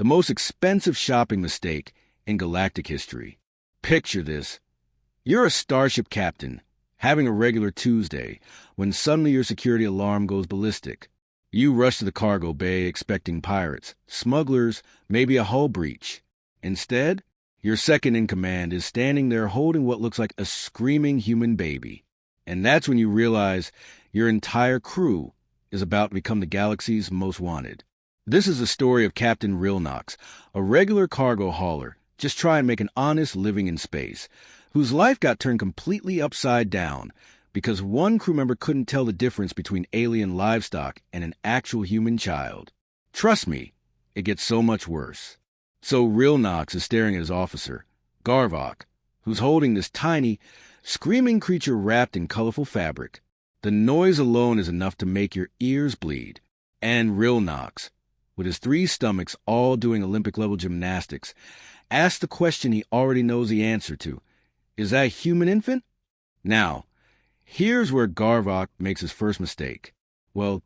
The most expensive shopping mistake in galactic history. Picture this. You're a starship captain, having a regular Tuesday, when suddenly your security alarm goes ballistic. You rush to the cargo bay expecting pirates, smugglers, maybe a hull breach. Instead, your second-in-command is standing there holding what looks like a screaming human baby. And that's when you realize your entire crew is about to become the galaxy's most wanted. This is the story of Captain Rilnox, a regular cargo hauler, just trying to make an honest living in space, whose life got turned completely upside down because one crew member couldn't tell the difference between alien livestock and an actual human child. Trust me, it gets so much worse. So Rilnox is staring at his officer, Garvok, who's holding this tiny, screaming creature wrapped in colorful fabric. The noise alone is enough to make your ears bleed. And Rilnox, with his 3 stomachs all doing Olympic-level gymnastics, asks the question he already knows the answer to. Is that a human infant? Now, here's where Garvok makes his first mistake. Well,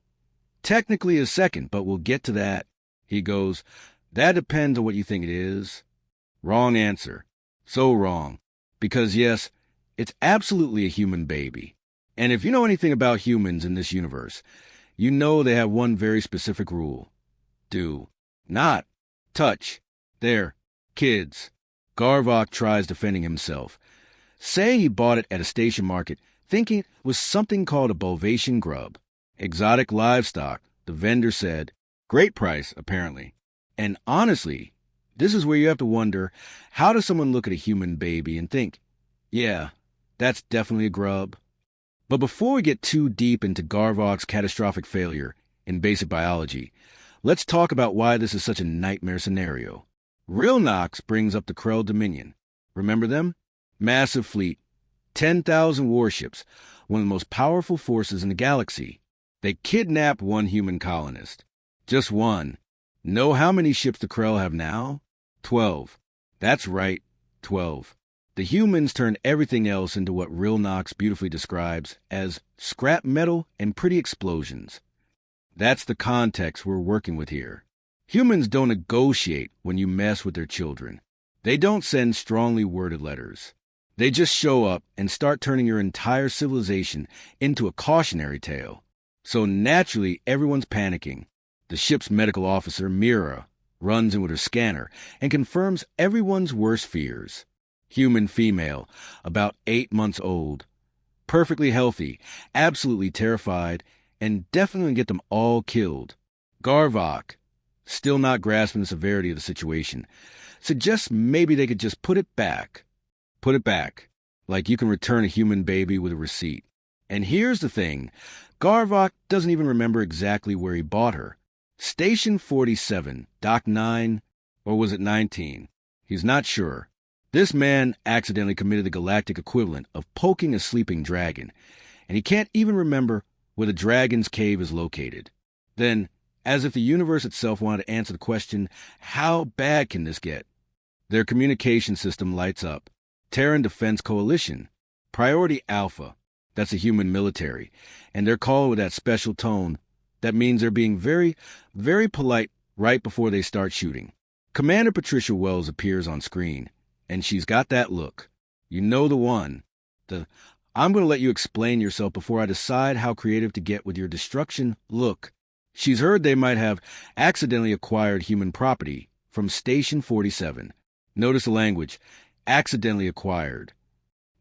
technically his second, but we'll get to that. He goes, "That depends on what you think it is." Wrong answer. So wrong. Because yes, it's absolutely a human baby. And if you know anything about humans in this universe, you know they have one very specific rule. Do not touch their kids. Garvok tries defending himself. Say he bought it at a station market, thinking it was something called a Bovasian grub. Exotic livestock, the vendor said. Great price, apparently. And honestly, this is where you have to wonder, how does someone look at a human baby and think, yeah, that's definitely a grub? But before we get too deep into Garvok's catastrophic failure in basic biology, let's talk about why this is such a nightmare scenario. Rilnox brings up the Krell Dominion. Remember them? Massive fleet, 10,000 warships, one of the most powerful forces in the galaxy. They kidnap one human colonist. Just one. Know how many ships the Krell have now? 12. That's right, 12. The humans turn everything else into what Rilnox beautifully describes as scrap metal and pretty explosions. That's the context we're working with here. Humans don't negotiate when you mess with their children. They don't send strongly worded letters. They just show up and start turning your entire civilization into a cautionary tale. So naturally, everyone's panicking. The ship's medical officer, Mira, runs in with her scanner and confirms everyone's worst fears. Human female, about 8 months old. Perfectly healthy, absolutely terrified, and definitely get them all killed. Garvok, still not grasping the severity of the situation, suggests maybe they could just put it back. Put it back, like you can return a human baby with a receipt. And here's the thing, Garvok doesn't even remember exactly where he bought her. Station 47, Dock 9, or was it 19? He's not sure. This man accidentally committed the galactic equivalent of poking a sleeping dragon, and he can't even remember where the dragon's cave is located. Then, as if the universe itself wanted to answer the question, how bad can this get? Their communication system lights up. Terran Defense Coalition. Priority Alpha. That's a human military. And they're called with that special tone. That means they're being very, very polite right before they start shooting. Commander Patricia Wells appears on screen, and she's got that look. You know the one. I'm going to let you explain yourself before I decide how creative to get with your destruction look. She's heard they might have accidentally acquired human property from Station 47. Notice the language, accidentally acquired.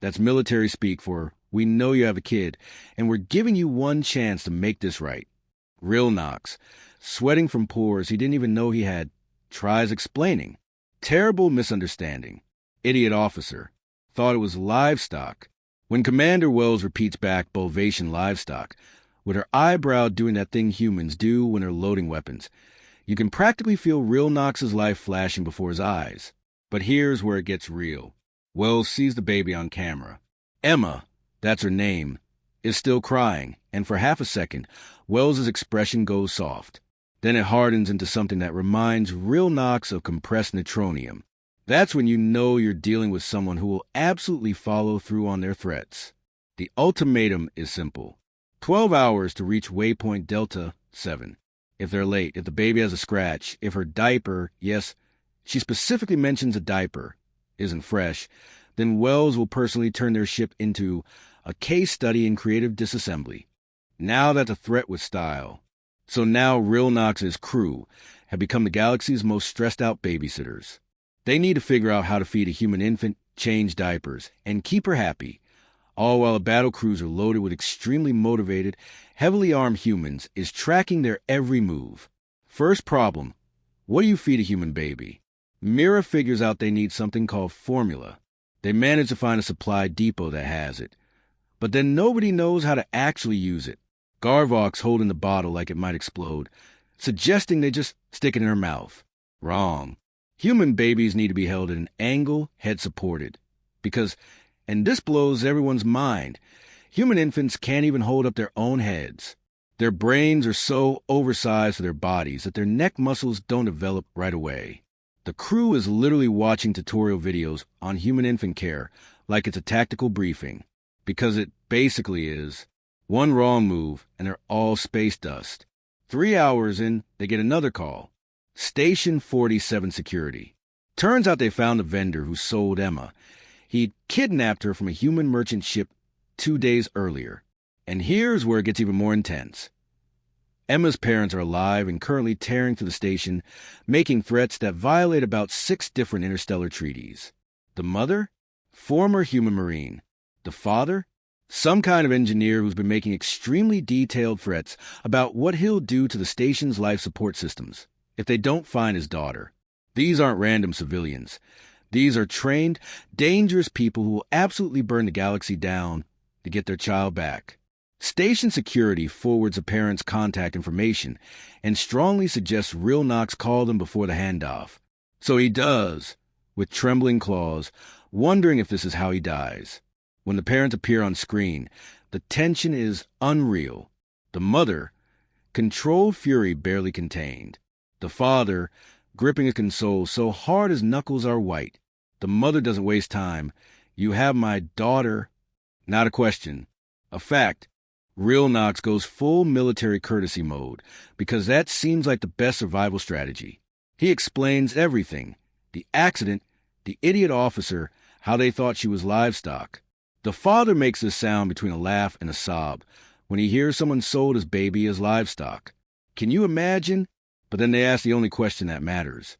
That's military speak for, we know you have a kid, and we're giving you one chance to make this right. Rilnox, sweating from pores he didn't even know he had, tries explaining. Terrible misunderstanding. Idiot officer. Thought it was livestock. When Commander Wells repeats back Bovasian livestock, with her eyebrow doing that thing humans do when they're loading weapons, you can practically feel Rilnox's life flashing before his eyes. But here's where it gets real. Wells sees the baby on camera. Emma, that's her name, is still crying, and for half a second, Wells's expression goes soft. Then it hardens into something that reminds Rilnox of compressed neutronium. That's when you know you're dealing with someone who will absolutely follow through on their threats. The ultimatum is simple. 12 hours to reach waypoint Delta 7. if they're late, if the baby has a scratch, if her diaper, yes, she specifically mentions a diaper, isn't fresh, then Wells will personally turn their ship into a case study in creative disassembly. Now that's a threat with style. So now Rilnox's crew have become the galaxy's most stressed-out babysitters. They need to figure out how to feed a human infant, change diapers, and keep her happy, all while a battle cruiser loaded with extremely motivated, heavily armed humans is tracking their every move. First problem, what do you feed a human baby? Mira figures out they need something called formula. They manage to find a supply depot that has it. But then nobody knows how to actually use it. Garvok's holding the bottle like it might explode, suggesting they just stick it in her mouth. Wrong. Human babies need to be held at an angle, head supported. Because, and this blows everyone's mind, human infants can't even hold up their own heads. Their brains are so oversized for their bodies that their neck muscles don't develop right away. The crew is literally watching tutorial videos on human infant care like it's a tactical briefing, because it basically is. One wrong move, and they're all space dust. 3 hours in, they get another call. Station 47 security. Turns out they found a vendor who sold Emma. He'd kidnapped her from a human merchant ship 2 days earlier. And here's where it gets even more intense. Emma's parents are alive and currently tearing through the station, making threats that violate about 6 different interstellar treaties. The mother? Former human marine. The father? Some kind of engineer who's been making extremely detailed threats about what he'll do to the station's life support systems if they don't find his daughter. These aren't random civilians. These are trained, dangerous people who will absolutely burn the galaxy down to get their child back. Station security forwards a parent's contact information and strongly suggests Rilnox call them before the handoff. So he does, with trembling claws, wondering if this is how he dies. When the parents appear on screen, the tension is unreal. The mother, controlled fury barely contained. The father, gripping a console so hard his knuckles are white. The mother doesn't waste time. You have my daughter. Not a question. A fact. Rilnox goes full military courtesy mode, because that seems like the best survival strategy. He explains everything. The accident, the idiot officer, how they thought she was livestock. The father makes this sound between a laugh and a sob when he hears someone sold his baby as livestock. Can you imagine? But then they ask the only question that matters.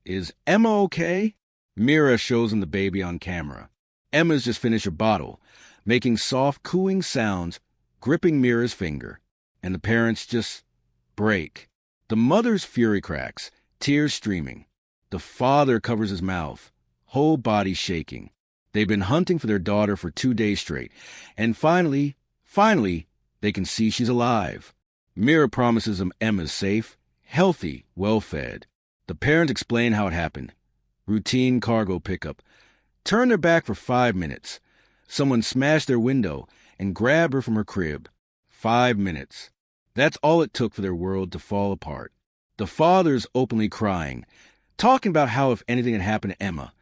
Is Emma okay? Mira shows him the baby on camera. Emma's just finished her bottle, making soft cooing sounds, gripping Mira's finger. And the parents just break. The mother's fury cracks, tears streaming. The father covers his mouth, whole body shaking. They've been hunting for their daughter for 2 days straight, and finally, they can see she's alive. Mira promises them Emma's safe, healthy, well-fed. The parents explain how it happened. Routine cargo pickup. Turn their back for 5 minutes. Someone smashed their window and grabbed her from her crib. 5 minutes. That's all it took for their world to fall apart. The father's openly crying, talking about how if anything had happened to Emma,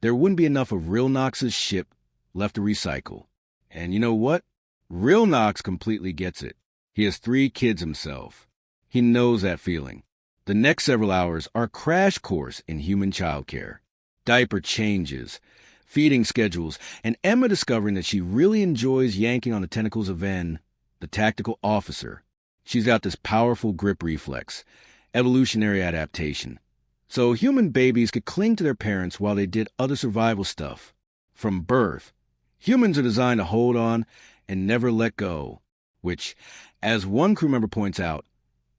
there wouldn't be enough of Rilnox's ship left to recycle. And you know what? Rilnox completely gets it. He has 3 kids himself. He knows that feeling. The next several hours are a crash course in human childcare. Diaper changes, feeding schedules, and Emma discovering that she really enjoys yanking on the tentacles of N, the tactical officer. She's got this powerful grip reflex, evolutionary adaptation. So human babies could cling to their parents while they did other survival stuff. From birth, humans are designed to hold on and never let go, which, as one crew member points out,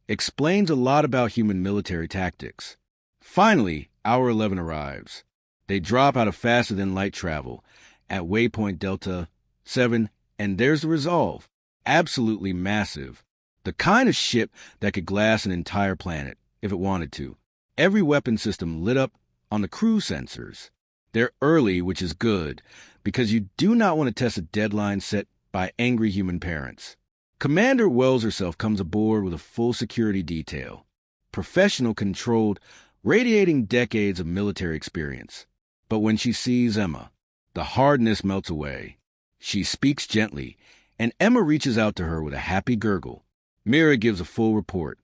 explains a lot about human military tactics. Finally, hour 11 arrives. They drop out of faster-than-light travel at waypoint Delta 7, and there's the Resolve. Absolutely massive. The kind of ship that could glass an entire planet, if it wanted to. Every weapon system lit up on the crew sensors. They're early, which is good, because you do not want to test a deadline set by angry human parents. Commander Wells herself comes aboard with a full security detail. Professional, controlled, radiating decades of military experience. But when she sees Emma, the hardness melts away. She speaks gently, and Emma reaches out to her with a happy gurgle. Mira gives a full report.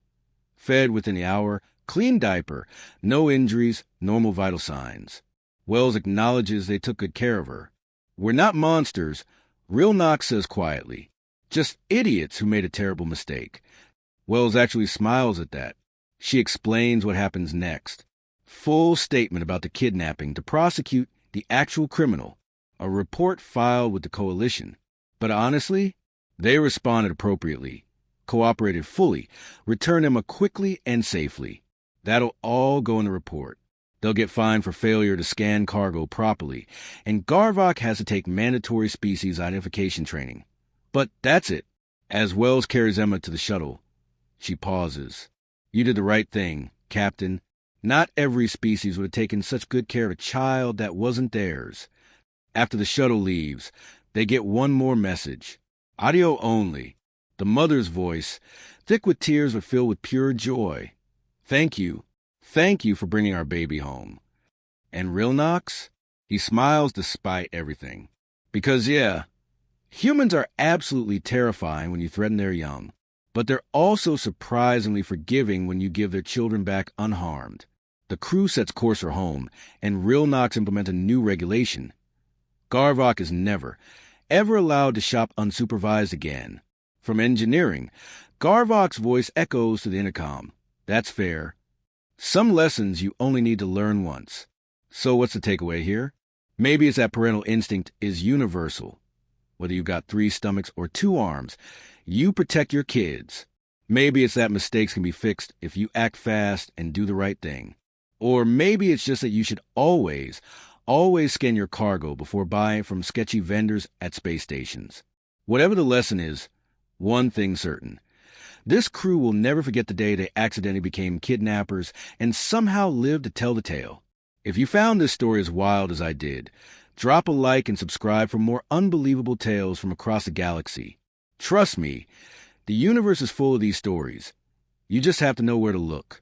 Fed within the hour, clean diaper, no injuries, normal vital signs. Wells acknowledges they took good care of her. We're not monsters, Rilnox says quietly. Just idiots who made a terrible mistake. Wells actually smiles at that. She explains what happens next. Full statement about the kidnapping to prosecute the actual criminal. A report filed with the coalition. But honestly, they responded appropriately, cooperated fully, returned Emma quickly and safely. That'll all go in the report. They'll get fined for failure to scan cargo properly, and Garvok has to take mandatory species identification training. But that's it. As Wells carries Emma to the shuttle, she pauses. You did the right thing, Captain. Not every species would have taken such good care of a child that wasn't theirs. After the shuttle leaves, they get one more message. Audio only. The mother's voice, thick with tears but filled with pure joy. Thank you. Thank you for bringing our baby home. And Rilnox? He smiles despite everything. Because, yeah, humans are absolutely terrifying when you threaten their young. But they're also surprisingly forgiving when you give their children back unharmed. The crew sets course for home, and Rilnox implements a new regulation. Garvok is never, ever allowed to shop unsupervised again. From engineering, Garvok's voice echoes to the intercom. That's fair. Some lessons you only need to learn once. So what's the takeaway here? Maybe it's that parental instinct is universal. Whether you've got 3 stomachs or 2 arms, you protect your kids. Maybe it's that mistakes can be fixed if you act fast and do the right thing. Or maybe it's just that you should always scan your cargo before buying from sketchy vendors at space stations. Whatever the lesson is, one thing's certain. This crew will never forget the day they accidentally became kidnappers and somehow lived to tell the tale. If you found this story as wild as I did, drop a like and subscribe for more unbelievable tales from across the galaxy. Trust me, the universe is full of these stories. You just have to know where to look.